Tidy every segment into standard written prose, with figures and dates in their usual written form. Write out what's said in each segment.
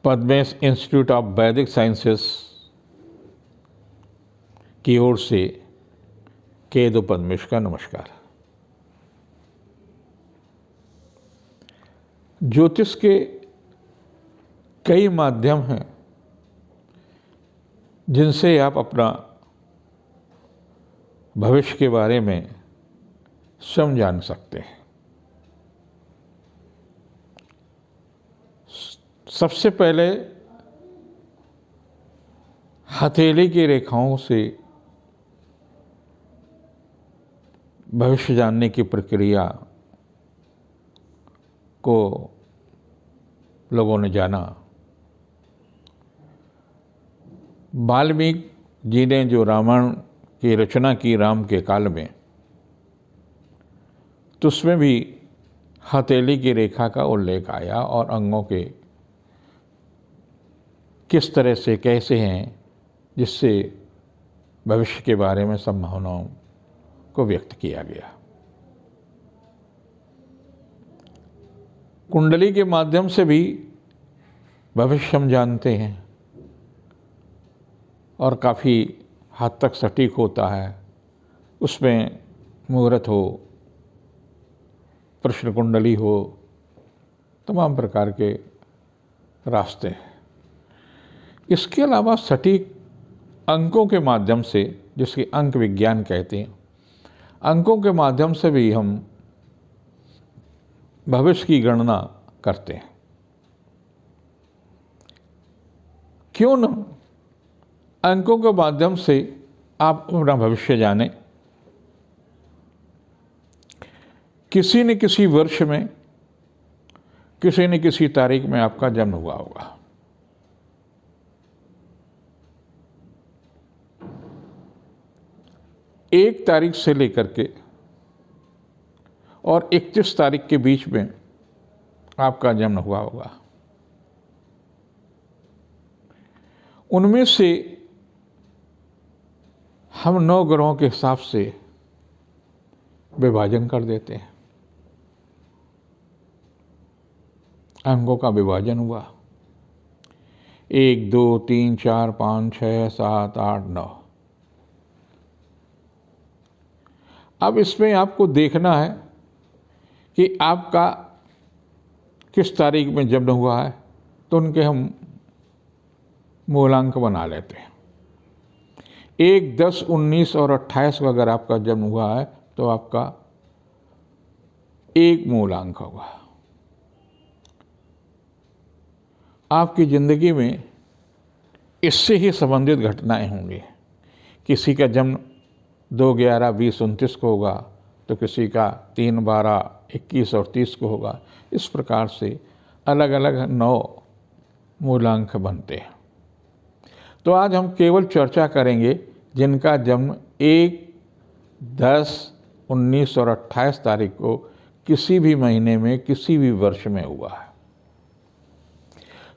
Padmesh institute of वैदिक sciences की ओर से केतु पद्मेश का नमस्कार। ज्योतिष के कई माध्यम हैं जिनसे आप अपना भविष्य के बारे में स्वयं जान सकते हैं। सबसे पहले हथेली की रेखाओं से भविष्य जानने की प्रक्रिया को लोगों ने जाना। वाल्मीकि जी ने जो रामायण की रचना की राम के काल में, तो उसमें भी हथेली की रेखा का उल्लेख आया और अंगों के किस तरह से कैसे हैं, जिससे भविष्य के बारे में संभावनाओं को व्यक्त किया गया। कुंडली के माध्यम से भी भविष्य हम जानते हैं और काफ़ी हद तक सटीक होता है। उसमें मुहूर्त हो, प्रश्न कुंडली हो, तमाम प्रकार के रास्ते हैं। इसके अलावा सटीक अंकों के माध्यम से, जिसके अंक विज्ञान कहते हैं, अंकों के माध्यम से भी हम भविष्य की गणना करते हैं। क्यों न अंकों के माध्यम से आप अपना भविष्य जानें। किसी न किसी वर्ष में, किसी न किसी तारीख में आपका जन्म हुआ होगा। एक तारीख से लेकर के और 31 तारीख के बीच में आपका जन्म हुआ होगा। उनमें से हम 9 ग्रहों के हिसाब से विभाजन कर देते हैं। अंकों का विभाजन हुआ 1 2 3 4 5 6 7 8 9। अब इसमें आपको देखना है कि आपका किस तारीख में जन्म हुआ है, तो उनके हम मूलांक बना लेते हैं। 1 10 19 और 28 को अगर आपका जन्म हुआ है तो आपका 1 मूलांक होगा। आपकी ज़िंदगी में इससे ही संबंधित घटनाएं होंगी। किसी का जन्म 2 11 20 29 को होगा, तो किसी का 3 12 21 और 30 को होगा। इस प्रकार से अलग अलग 9 मूलांक बनते हैं। तो आज हम केवल चर्चा करेंगे जिनका जन्म 1 10 19 और 28 तारीख को किसी भी महीने में, किसी भी वर्ष में हुआ है।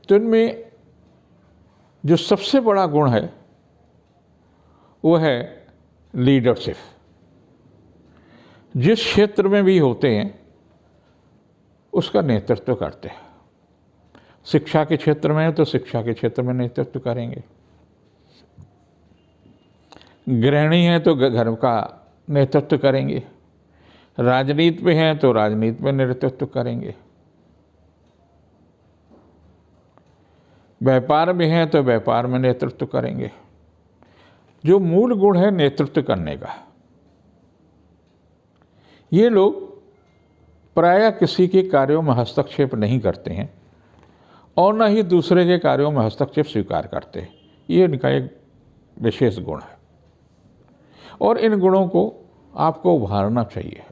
तो इनमें जो सबसे बड़ा गुण है वो है लीडरशिप। जिस क्षेत्र में भी होते हैं उसका नेतृत्व करते हैं। शिक्षा के क्षेत्र में है तो शिक्षा के क्षेत्र में नेतृत्व करेंगे। गृहिणी है तो घर का नेतृत्व करेंगे। राजनीति में है तो राजनीति में नेतृत्व करेंगे। व्यापार में है तो व्यापार में नेतृत्व करेंगे। जो मूल गुण है नेतृत्व करने का, ये लोग प्रायः किसी के कार्यों में हस्तक्षेप नहीं करते हैं और न ही दूसरे के कार्यों में हस्तक्षेप स्वीकार करते हैं। ये इनका एक विशेष गुण है और इन गुणों को आपको उभारना चाहिए।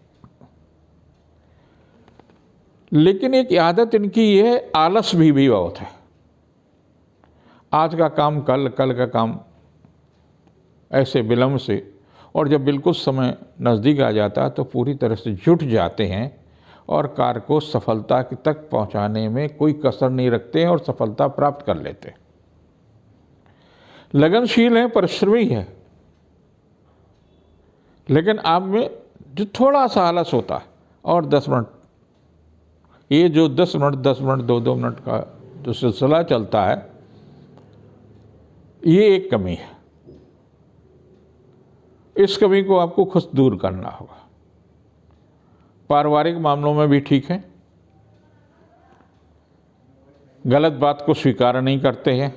लेकिन एक आदत इनकी ये है, आलस भी बहुत है। आज का काम कल, कल का काम ऐसे विलंब से, और जब बिल्कुल समय नज़दीक आ जाता है तो पूरी तरह से जुट जाते हैं और कार्य को सफलता तक पहुंचाने में कोई कसर नहीं रखते हैं और सफलता प्राप्त कर लेते हैं। लगनशील है, परिश्रमी है, लेकिन आप में जो थोड़ा सा आलस होता है और 10 मिनट, ये जो 10 मिनट 2 मिनट का जो सिलसिला चलता है, ये एक कमी है। इस कमी को आपको खुद दूर करना होगा। पारिवारिक मामलों में भी ठीक है, गलत बात को स्वीकार नहीं करते हैं,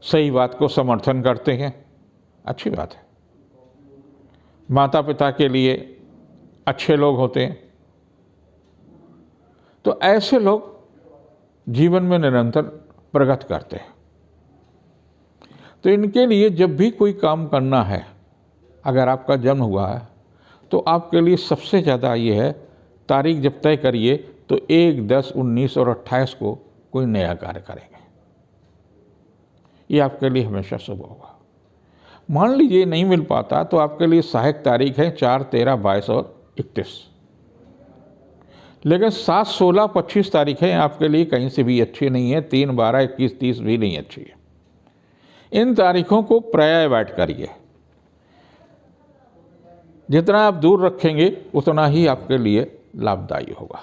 सही बात को समर्थन करते हैं, अच्छी बात है। माता पिता के लिए अच्छे लोग होते हैं, तो ऐसे लोग जीवन में निरंतर प्रगति करते हैं। तो इनके लिए जब भी कोई काम करना है, अगर आपका जन्म हुआ है तो आपके लिए सबसे ज़्यादा ये है, तारीख जब तय करिए तो 1, 10, 19 और 28 को कोई नया कार्य करेंगे। ये आपके लिए हमेशा शुभ होगा। मान लीजिए नहीं मिल पाता तो आपके लिए सहायक तारीख है 4, 13, 22 और 31। लेकिन 7, 16, 25 तारीखें आपके लिए कहीं से भी अच्छी नहीं है। 3, 12, 21, 30 भी नहीं अच्छी है। इन तारीखों को प्राय अवॉइड करिए। जितना आप दूर रखेंगे उतना ही आपके लिए लाभदायी होगा।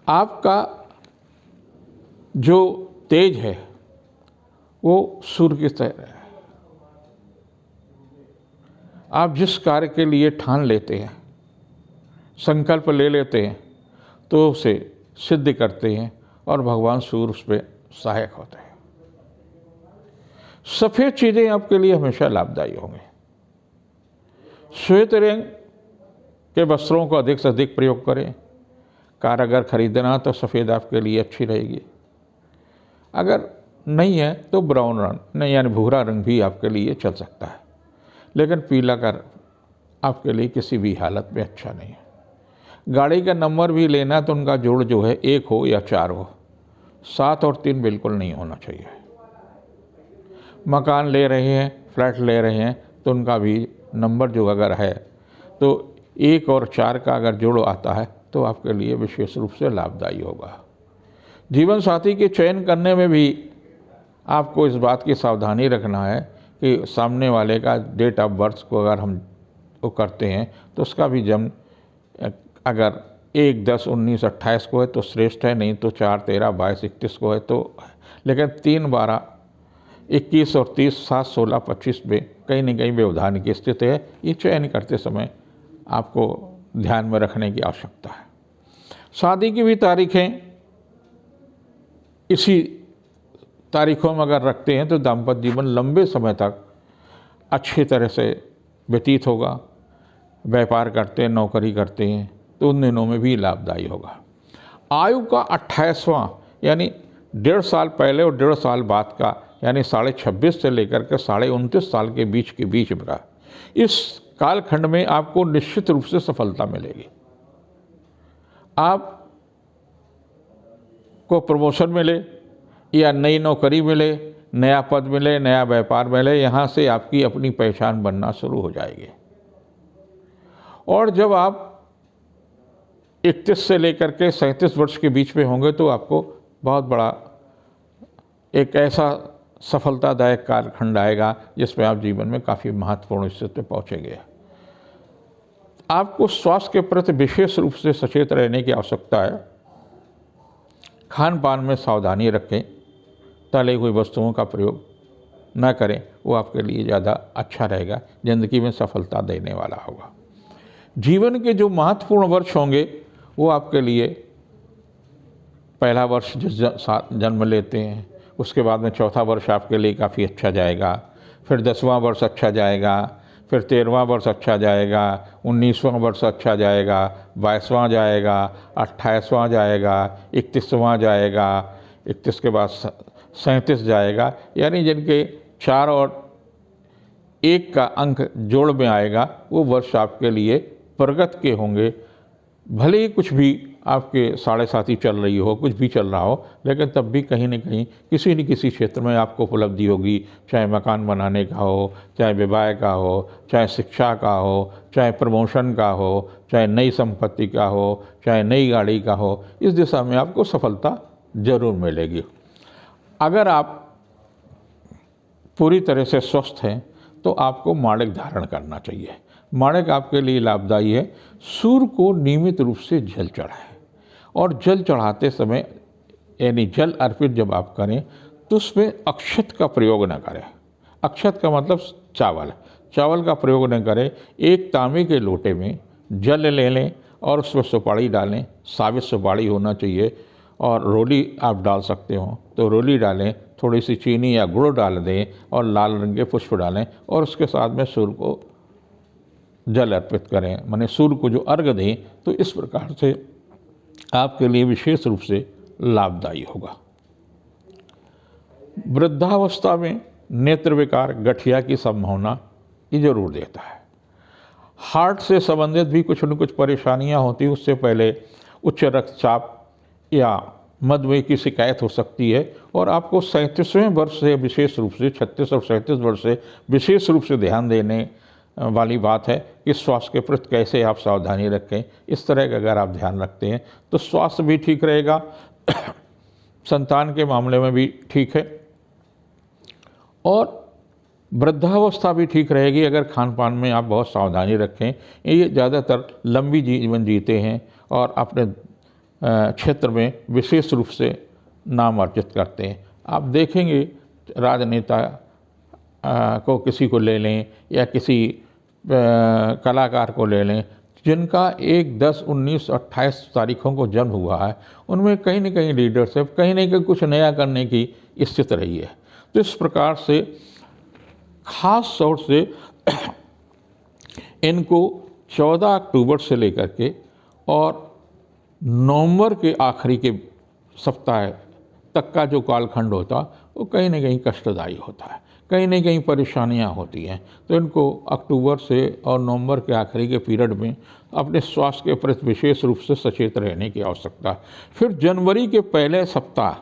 आपका जो तेज है वो सूर्य की तरह है। आप जिस कार्य के लिए ठान लेते हैं, संकल्प ले लेते हैं, तो उसे सिद्ध करते हैं और भगवान सूर्य उस पर सहायक होते हैं। सफ़ेद चीज़ें आपके लिए हमेशा लाभदायी होंगे। श्वेत रंग के वस्त्रों को अधिक से अधिक प्रयोग करें। कार अगर खरीदना तो सफ़ेद आपके लिए अच्छी रहेगी। अगर नहीं है तो ब्राउन रंग नहीं, यानी भूरा रंग भी आपके लिए चल सकता है, लेकिन पीला कर आपके लिए किसी भी हालत में अच्छा नहीं है। गाड़ी का नंबर भी लेना तो उनका जोड़ जो है 1 हो या 4 हो, 7 और 3 बिल्कुल नहीं होना चाहिए। मकान ले रहे हैं, फ्लैट ले रहे हैं, तो उनका भी नंबर जो अगर है तो 1 और 4 का अगर जोड़ आता है तो आपके लिए विशेष रूप से लाभदायी होगा। जीवन साथी के चयन करने में भी आपको इस बात की सावधानी रखना है कि सामने वाले का डेट ऑफ बर्थ को अगर हम वो करते हैं तो उसका भी जन्म अगर 1, 10, 19, 28 को है तो श्रेष्ठ है, नहीं तो 4, 13, 22, 31 को है तो। लेकिन 3, 12, 21 और 30, 7, 16, 25 में कहीं न कहीं व्यवधान की स्थिति है। ये चयन करते समय आपको ध्यान में रखने की आवश्यकता है। शादी की भी तारीखें इसी तारीखों में अगर रखते हैं तो दाम्पत्य जीवन लंबे समय तक अच्छी तरह से व्यतीत होगा। व्यापार करते हैं, नौकरी करते हैं तो उन दिनों में भी लाभदायी होगा। आयु का 28वां यानी 1.5 साल पहले और 1.5 साल बाद का, यानी 26.5 से लेकर के 29.5 साल के बीच में का, इस कालखंड में आपको निश्चित रूप से सफलता मिलेगी। आप को प्रमोशन मिले या नई नौकरी मिले, नया पद मिले, नया व्यापार मिले, यहाँ से आपकी अपनी पहचान बनना शुरू हो जाएगी। और जब आप 31 से लेकर के 37 वर्ष के बीच में होंगे तो आपको बहुत बड़ा एक ऐसा सफलतादायक कालखंड आएगा जिसमें आप जीवन में काफ़ी महत्वपूर्ण स्थिति पे पहुँचेंगे। आपको स्वास्थ्य के प्रति विशेष रूप से सचेत रहने की आवश्यकता है। खान पान में सावधानी रखें, तले हुई वस्तुओं का प्रयोग न करें, वो आपके लिए ज़्यादा अच्छा रहेगा, ज़िंदगी में सफलता देने वाला होगा। जीवन के जो महत्वपूर्ण वर्ष होंगे वो आपके लिए पहला वर्ष जिस जन्म लेते हैं, उसके बाद में चौथा वर्ष आपके लिए काफ़ी अच्छा जाएगा, फिर 10वां वर्ष अच्छा जाएगा, फिर 13वां वर्ष अच्छा जाएगा, 19वां वर्ष अच्छा जाएगा, 22वां जाएगा, 28वां जाएगा, 31वां जाएगा, 31 के बाद 37 जाएगा। यानी जिनके 4 और 1 का अंक जोड़ में आएगा वो वर्ष आपके लिए प्रगति के होंगे। भले ही कुछ भी आपके साढ़े साथी चल रही हो, कुछ भी चल रहा हो, लेकिन तब भी कहीं न कहीं किसी न किसी क्षेत्र में आपको उपलब्धि होगी। चाहे मकान बनाने का हो, चाहे विवाह का हो, चाहे शिक्षा का हो, चाहे प्रमोशन का हो, चाहे नई संपत्ति का हो, चाहे नई गाड़ी का हो, इस दिशा में आपको सफलता जरूर मिलेगी। अगर आप पूरी तरह से स्वस्थ हैं तो आपको माणिक धारण करना चाहिए। माणिक आपके लिए लाभदायी है। सूर्य को नियमित रूप से जल चढ़ाएं और जल चढ़ाते समय यानी जल अर्पित जब आप करें तो उसमें अक्षत का प्रयोग न करें। अक्षत का मतलब चावल, चावल का प्रयोग न करें। एक तांबे के लोटे में जल ले लें और उसमें सुपारी डालें, साबित सुपारी होना चाहिए, और रोली आप डाल सकते हो तो रोली डालें, थोड़ी सी चीनी या गुड़ डाल दें और लाल रंग के पुष्प डालें और उसके साथ में सूर्य को जल अर्पित करें, माने सूर्य को जो अर्घ दें। तो इस प्रकार से आपके लिए विशेष रूप से लाभदायी होगा। वृद्धावस्था में नेत्र विकार, गठिया की संभावना ये जरूर देता है। हार्ट से संबंधित भी कुछ न कुछ परेशानियां होती हैं। उससे पहले उच्च रक्तचाप या मधुमेह की शिकायत हो सकती है और आपको 37वें वर्ष से विशेष रूप से, 36 और 37 वर्ष से विशेष रूप से ध्यान देने वाली बात है कि स्वास्थ्य के प्रति कैसे आप सावधानी रखें। इस तरह का अगर आप ध्यान रखते हैं तो स्वास्थ्य भी ठीक रहेगा, संतान के मामले में भी ठीक है और वृद्धावस्था भी ठीक रहेगी अगर खान पान में आप बहुत सावधानी रखें। ये ज़्यादातर लंबी जीवन जीते हैं और अपने क्षेत्र में विशेष रूप से नाम अर्जित करते हैं। आप देखेंगे राजनेता को किसी को ले लें या किसी कलाकार को ले लें जिनका 1, 10, 19, 28 तारीखों को जन्म हुआ है, उनमें कहीं न कहीं लीडरशिप, कहीं न कहीं कुछ नया करने की स्थिति रही है। तो इस प्रकार से खास तौर से इनको 14 अक्टूबर से लेकर के और नवंबर के आखिरी के सप्ताह तक का जो कालखंड होता वो कहीं न कहीं कष्टदायी होता है, कहीं न कहीं परेशानियां होती हैं। तो इनको अक्टूबर से और नवंबर के आखिरी के पीरियड में अपने स्वास्थ्य के प्रति विशेष रूप से सचेत रहने की आवश्यकता है। फिर जनवरी के पहले सप्ताह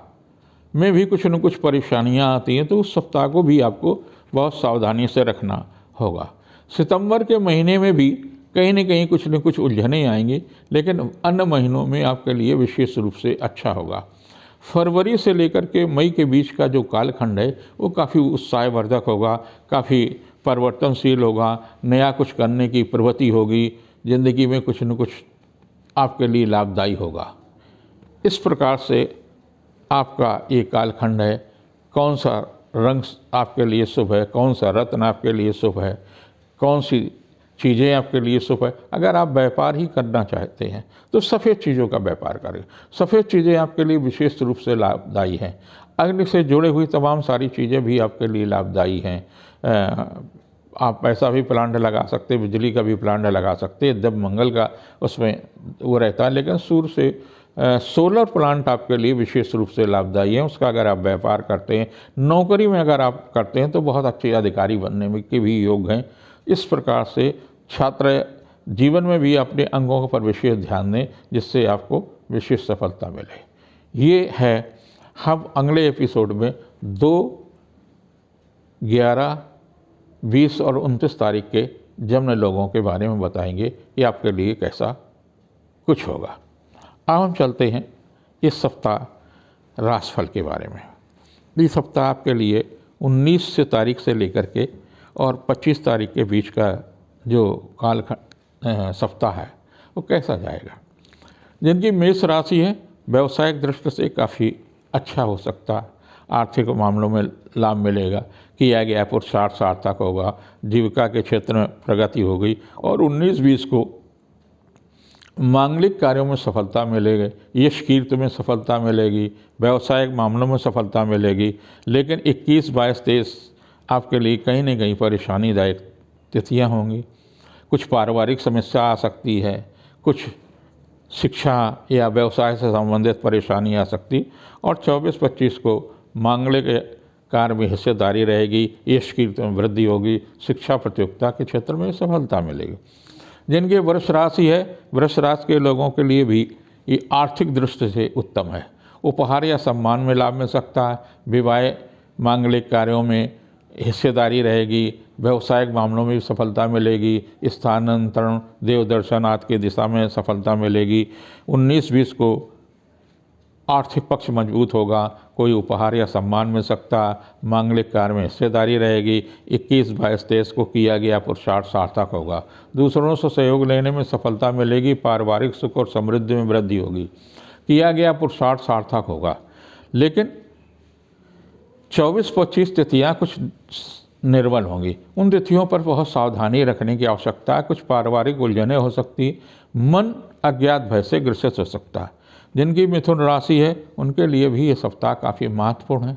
में भी कुछ न कुछ परेशानियां आती हैं, तो उस सप्ताह को भी आपको बहुत सावधानी से रखना होगा। सितंबर के महीने में भी कहीं न कहीं कुछ न कुछ उलझनें आएंगी, लेकिन अन्य महीनों में आपके लिए विशेष रूप से अच्छा होगा। फरवरी से लेकर के मई के बीच का जो कालखंड है वो काफ़ी उत्साहवर्धक होगा, काफ़ी परिवर्तनशील होगा, नया कुछ करने की प्रवृत्ति होगी, ज़िंदगी में कुछ न कुछ आपके लिए लाभदायी होगा। इस प्रकार से आपका ये कालखंड है। कौन सा रंग आपके लिए शुभ है, कौन सा रत्न आपके लिए शुभ है, कौन सी चीज़ें आपके लिए शुभ है। अगर आप व्यापार ही करना चाहते हैं तो सफ़ेद चीज़ों का व्यापार करें। सफ़ेद चीज़ें आपके लिए विशेष रूप से लाभदायी हैं। अग्नि से जुड़ी हुई तमाम सारी चीज़ें भी आपके लिए लाभदायी हैं। आप पैसा भी प्लांट लगा सकते हैं, बिजली का भी प्लांट लगा सकते हैं, जब मंगल का उसमें वो रहता है। लेकिन सूर्य से सोलर प्लांट आपके लिए विशेष रूप से लाभदायी है। उसका अगर आप व्यापार करते हैं, नौकरी में अगर आप करते हैं तो बहुत अच्छे अधिकारी बनने में के भी योग हैं। इस प्रकार से छात्र जीवन में भी अपने अंगों पर विशेष ध्यान दें जिससे आपको विशेष सफलता मिले। ये है, हम अगले एपिसोड में 2, 11, 20 और 29 तारीख के जन्म लोगों के बारे में बताएंगे कि आपके लिए कैसा कुछ होगा। अब हम चलते हैं इस सप्ताह राशिफल के बारे में। इस सप्ताह आपके लिए 19 तारीख से लेकर के और 25 तारीख के बीच का जो सप्ताह है वो कैसा जाएगा। जिनकी मेष राशि है, व्यवसायिक दृष्टि से काफ़ी अच्छा हो सकता है। आर्थिक मामलों में लाभ मिलेगा, किया गया पुरुषार्थ सार्थक होगा, जीविका के क्षेत्र में प्रगति होगी और 19-20 को मांगलिक कार्यों में सफलता मिलेगी, यश कीर्ति में सफलता मिलेगी, व्यवसायिक मामलों में सफलता मिलेगी। लेकिन 21, 22, 23 आपके लिए कहीं न कहीं परेशानीदायक तिथियां होंगी। कुछ पारिवारिक समस्या आ सकती है, कुछ शिक्षा या व्यवसाय से संबंधित परेशानी आ सकती। और 24-25 को मांगलिक कार्य में हिस्सेदारी रहेगी, यश कीर्ति में वृद्धि होगी, शिक्षा प्रतियोगिता के क्षेत्र में सफलता मिलेगी। जिनके वृष राशि है, वृष राशि के लोगों के लिए भी ये आर्थिक दृष्टि से उत्तम है। उपहार या सम्मान में लाभ मिल सकता है, विवाह मांगलिक कार्यों में हिस्सेदारी रहेगी, व्यवसायिक मामलों में भी सफलता मिलेगी, स्थानांतरण, देव दर्शन आदि की दिशा में सफलता मिलेगी। 19-20 को आर्थिक पक्ष मजबूत होगा, कोई उपहार या सम्मान मिल सकता, मांगलिक कार्य में हिस्सेदारी रहेगी। 21, 22, 23 को किया गया पुरुषार्थ सार्थक होगा, दूसरों से सहयोग लेने में सफलता मिलेगी, पारिवारिक सुख और समृद्धि में वृद्धि होगी, किया गया पुरुषार्थ सार्थक होगा। लेकिन 24-25 तिथियाँ कुछ निर्बल होंगी। उन तिथियों पर बहुत सावधानी रखने की आवश्यकता है। कुछ पारिवारिक उलझनें हो सकती, मन अज्ञात भय से ग्रसित हो सकता है। जिनकी मिथुन राशि है उनके लिए भी ये सप्ताह काफ़ी महत्वपूर्ण है।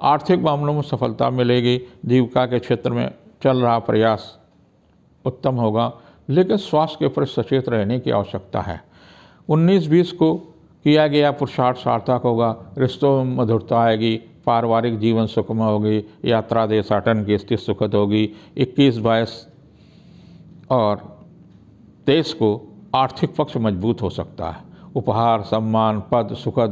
आर्थिक मामलों में सफलता मिलेगी। जीविका के क्षेत्र में चल रहा प्रयास उत्तम होगा, लेकिन स्वास्थ्य के प्रति सचेत रहने की आवश्यकता है। 19-20 को किया गया पुरुषार्थ सार्थक होगा। रिश्तों में मधुरता आएगी। पारिवारिक जीवन सुखमय होगी। यात्रा देशाटन की स्थिति सुखद होगी। 21-22 और 23 को आर्थिक पक्ष मजबूत हो सकता है। उपहार, सम्मान, पद, सुखद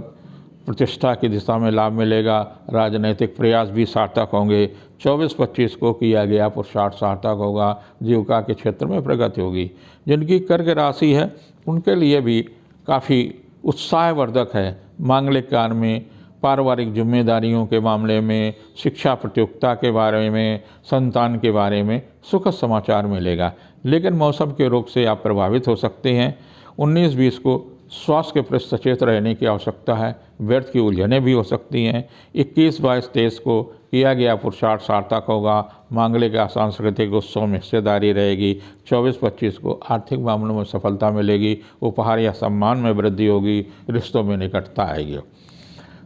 प्रतिष्ठा की दिशा में लाभ मिलेगा। राजनीतिक प्रयास भी सार्थक होंगे। 24-25 को किया गया पुरुषार्थ सार्थक होगा। जीविका के क्षेत्र में प्रगति होगी। जिनकी कर्क राशि है उनके लिए भी काफ़ी उत्साहवर्धक है। मांगलिक कार्य में, पारिवारिक जिम्मेदारियों के मामले में, शिक्षा प्रतियोगिता के बारे में, संतान के बारे में सुखद समाचार मिलेगा। लेकिन मौसम के रोग से आप प्रभावित हो सकते हैं। 19-20 को स्वास्थ्य के प्रति सचेत रहने की आवश्यकता है। व्यर्थ की उलझनें भी हो सकती हैं। 21-22-23 को किया गया पुरुषार्थ सार्थक होगा। मांगलिक या सांस्कृतिक उत्सव में हिस्सेदारी रहेगी। 24-25 को आर्थिक मामलों में सफलता मिलेगी। उपहार या सम्मान में वृद्धि होगी। रिश्तों में निकटता आएगी।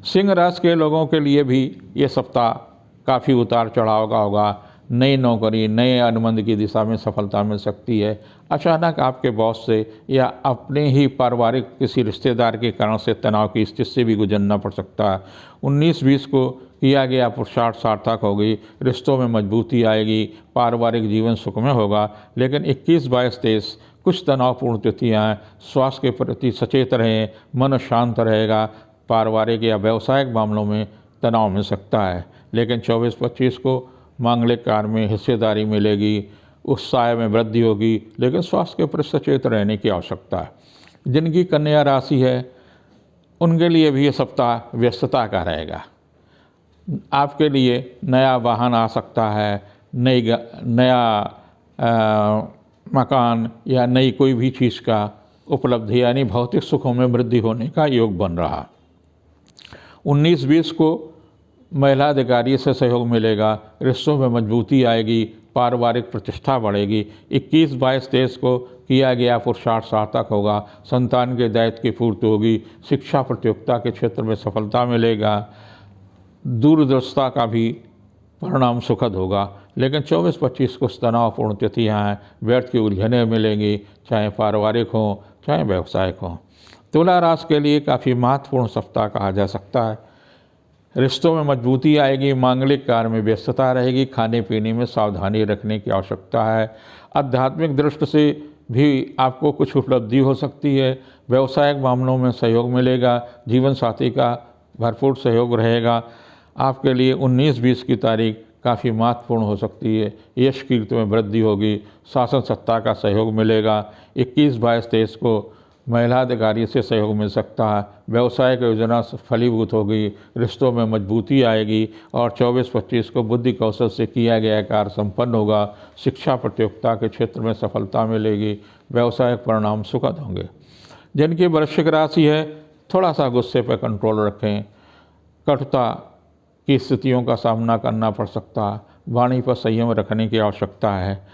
सिंह राशि के लोगों के लिए भी ये सप्ताह काफ़ी उतार चढ़ाव का होगा। नई नौकरी, नए अनुबंध की दिशा में सफलता मिल सकती है। अचानक आपके बॉस से या अपने ही पारिवारिक किसी रिश्तेदार के कारण से तनाव की स्थिति से भी गुजरना पड़ सकता है। 19-20 को किया गया पुरुषार्थ सार्थक होगी। रिश्तों में मजबूती आएगी। पारिवारिक जीवन सुखमय होगा। लेकिन 21-22-23 कुछ तनावपूर्ण तिथियाँ हैं। स्वास्थ्य के प्रति सचेत रहें। मन शांत रहेगा। पारिवारिक या व्यावसायिक मामलों में तनाव मिल सकता है। लेकिन 24-25 को मांगलिक कार्य में हिस्सेदारी मिलेगी। उत्साह में वृद्धि होगी। लेकिन स्वास्थ्य के प्रति सचेत रहने की आवश्यकता है। जिनकी कन्या राशि है उनके लिए भी ये सप्ताह व्यस्तता का रहेगा। आपके लिए नया वाहन आ सकता है। नया मकान या नई कोई भी चीज़ का उपलब्धि यानी भौतिक सुखों में वृद्धि होने का योग बन रहा। 19-20 को महिला अधिकारी से सहयोग मिलेगा। रिश्तों में मजबूती आएगी। पारिवारिक प्रतिष्ठा बढ़ेगी। 21-22-23 को किया गया पुरुषार्थ सार्थक होगा। संतान के दायित्व की पूर्ति होगी। शिक्षा प्रतियोगिता के क्षेत्र में सफलता मिलेगा। दूरदर्शिता का भी परिणाम सुखद होगा। लेकिन 24-25 को तनावपूर्ण तिथियाँ हैं। व्यर्थ की उलझनें मिलेंगी, चाहे पारिवारिक हों चाहे व्यावसायिक हों। तुला राशि के लिए काफ़ी महत्वपूर्ण सप्ताह कहा जा सकता है। रिश्तों में मजबूती आएगी। मांगलिक कार्य में व्यस्तता रहेगी। खाने पीने में सावधानी रखने की आवश्यकता है। आध्यात्मिक दृष्टि से भी आपको कुछ उपलब्धि हो सकती है। व्यावसायिक मामलों में सहयोग मिलेगा। जीवन साथी का भरपूर सहयोग रहेगा। आपके लिए 19-20 की तारीख काफ़ी महत्वपूर्ण हो सकती है। यश कीर्ति में वृद्धि होगी। शासन सत्ता का सहयोग मिलेगा। 21-22-23 को महिला अधिकारी से सहयोग मिल सकता है। व्यवसायिक योजना फलीभूत होगी। रिश्तों में मजबूती आएगी। और 24-25 को बुद्धि कौशल से किया गया कार्य संपन्न होगा। शिक्षा प्रतियोगिता के क्षेत्र में सफलता मिलेगी। व्यवसायिक परिणाम सुखद होंगे। जिनकी वृश्चिक राशि है थोड़ा सा गुस्से पर कंट्रोल रखें। कटुता की स्थितियों का सामना करना पड़ सकता है। वाणी पर संयम रखने की आवश्यकता है।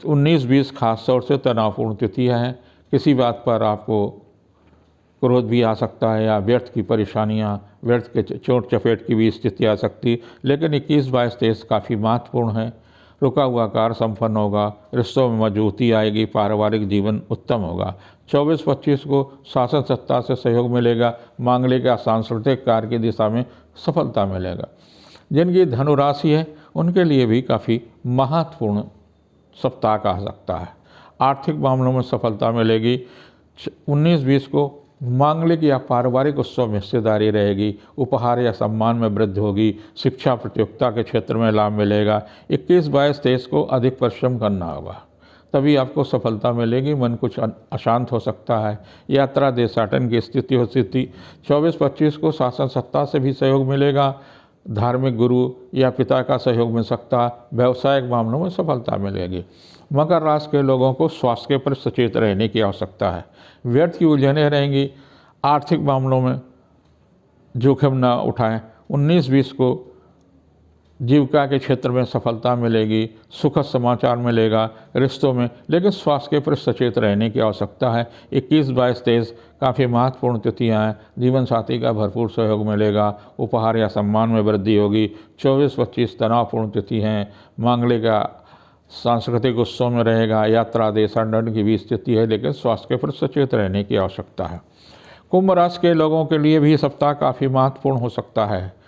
19-20 खास तौर से तनावपूर्ण तिथियाँ हैं। किसी बात पर आपको क्रोध भी आ सकता है या व्यर्थ की परेशानियां, व्यर्थ के चोट चपेट की भी स्थिति आ सकती। लेकिन 21-22-23 काफ़ी महत्वपूर्ण है। रुका हुआ कार्य संपन्न होगा। रिश्तों में मजबूती आएगी। पारिवारिक जीवन उत्तम होगा। 24-25 को शासन सत्ता से सहयोग मिलेगा। मांगलिक या सांस्कृतिक कार्य की दिशा में सफलता मिलेगा। जिनकी धनु राशि है उनके लिए भी काफ़ी महत्वपूर्ण सप्ताह कहा सकता है। आर्थिक मामलों में सफलता मिलेगी। 19-20 को मांगलिक या पारिवारिक उत्सव में हिस्सेदारी रहेगी। उपहार या सम्मान में वृद्धि होगी। शिक्षा प्रतियोगिता के क्षेत्र में लाभ मिलेगा। 21-22-23 को अधिक परिश्रम करना होगा, तभी आपको सफलता मिलेगी। मन कुछ अशांत हो सकता है। यात्रा देशाटन की स्थिति हो सकती। 24-25 को शासन सत्ता से भी सहयोग मिलेगा। धार्मिक गुरु या पिता का सहयोग मिल सकता है। व्यावसायिक मामलों में सफलता मिलेगी। मकर राशि के लोगों को स्वास्थ्य के प्रति सचेत रहने की आवश्यकता है। व्यर्थ की उलझनें रहेंगी। आर्थिक मामलों में जोखिम ना उठाएं। 19-20 को जीविका के क्षेत्र में सफलता मिलेगी, सुखद समाचार मिलेगा रिश्तों में, लेकिन स्वास्थ्य के प्रति सचेत रहने की आवश्यकता है। 21, 22, 23 काफ़ी महत्वपूर्ण तिथियाँ हैं। जीवन साथी का भरपूर सहयोग मिलेगा, उपहार या सम्मान में वृद्धि होगी। 24-25 तनावपूर्ण तिथि हैं, मांगलिक या सांस्कृतिक उत्सव में रहेगा, यात्रा देशाटन की भी स्थिति है, लेकिन स्वास्थ्य के प्रति सचेत रहने की आवश्यकता है। कुंभ राशि के लोगों के लिए भी सप्ताह काफ़ी महत्वपूर्ण हो सकता है।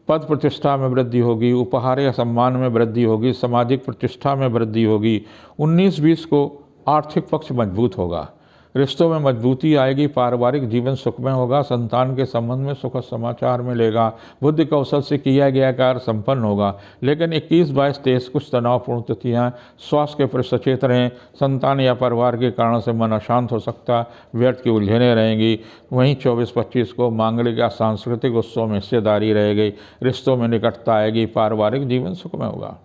पद प्रतिष्ठा में वृद्धि होगी, उपहार या सम्मान में वृद्धि होगी, सामाजिक प्रतिष्ठा में वृद्धि होगी। 19-20 को आर्थिक पक्ष मजबूत होगा, रिश्तों में मजबूती आएगी, पारिवारिक जीवन सुखमय होगा, संतान के संबंध में सुखद समाचार मिलेगा, बुद्धि कौशल से किया गया कार्य संपन्न होगा। लेकिन 21, 22, 23 कुछ तनावपूर्ण तिथियाँ, स्वास्थ्य के प्रति सचेत रहें। संतान या परिवार के कारण से मन अशांत हो सकता, व्यर्थ की उलझनें रहेंगी। वहीं 24-25 को मांगलिक या सांस्कृतिक उत्सव में हिस्सेदारी रहेगी, रिश्तों में निकटता आएगी, पारिवारिक जीवन सुखमय होगा।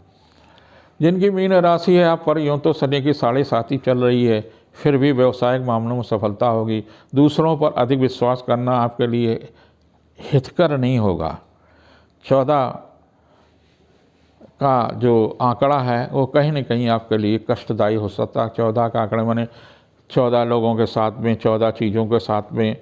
जिनकी मीन राशि है, आप पर यूँ तो शनि की 7.5 चल रही है, फिर भी व्यवसायिक मामलों में सफलता होगी। दूसरों पर अधिक विश्वास करना आपके लिए हितकर नहीं होगा। 14 का जो आंकड़ा है वो कहीं न कहीं आपके लिए कष्टदायी हो सकता है। 14 का आंकड़ा माने 14 लोगों के साथ में, 14 चीज़ों के साथ में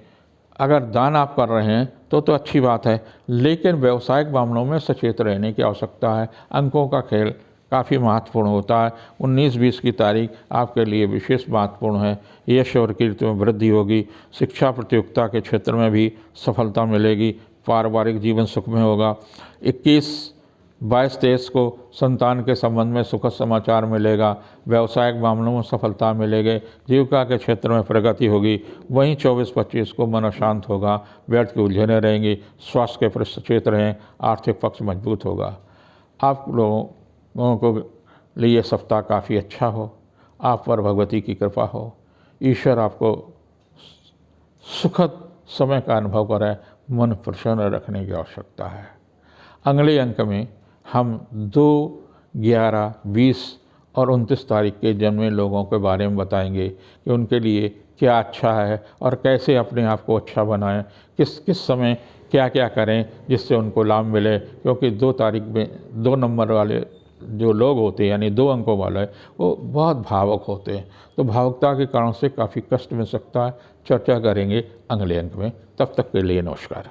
अगर दान आप कर रहे हैं तो अच्छी बात है, लेकिन व्यवसायिक मामलों में सचेत रहने की आवश्यकता है। अंकों का खेल काफ़ी महत्वपूर्ण होता है। 19-20 की तारीख आपके लिए विशेष महत्वपूर्ण है। यश और कीर्ति में वृद्धि होगी, शिक्षा प्रतियोगिता के क्षेत्र में भी सफलता मिलेगी, पारिवारिक जीवन सुखमय होगा। 21, 22, 23 को संतान के संबंध में सुखद समाचार मिलेगा, व्यवसायिक मामलों में सफलता मिलेगी, जीविका के क्षेत्र में प्रगति होगी। वहीं 24-25 को मन अशांत होगा, व्यर्थ की उलझनें रहेंगी, स्वास्थ्य के प्रति सचेत रहें, आर्थिक पक्ष मजबूत होगा। आप लोगों को लिए सप्ताह काफ़ी अच्छा हो, आप पर भगवती की कृपा हो, ईश्वर आपको सुखद समय का अनुभव कराए, मन प्रसन्न रखने की आवश्यकता है। अगले अंक में हम 2, 11, 20 और 29 तारीख के जन्मे लोगों के बारे में बताएंगे कि उनके लिए क्या अच्छा है और कैसे अपने आप को अच्छा बनाएं, किस किस समय क्या क्या करें जिससे उनको लाभ मिले। क्योंकि 2 तारीख में 2 नंबर वाले जो लोग होते हैं, यानी 2 अंकों वाले, वो बहुत भावुक होते हैं, तो भावुकता के कारण से काफ़ी कष्ट मिल सकता है। चर्चा करेंगे अगले अंक में। तब तक के लिए नमस्कार।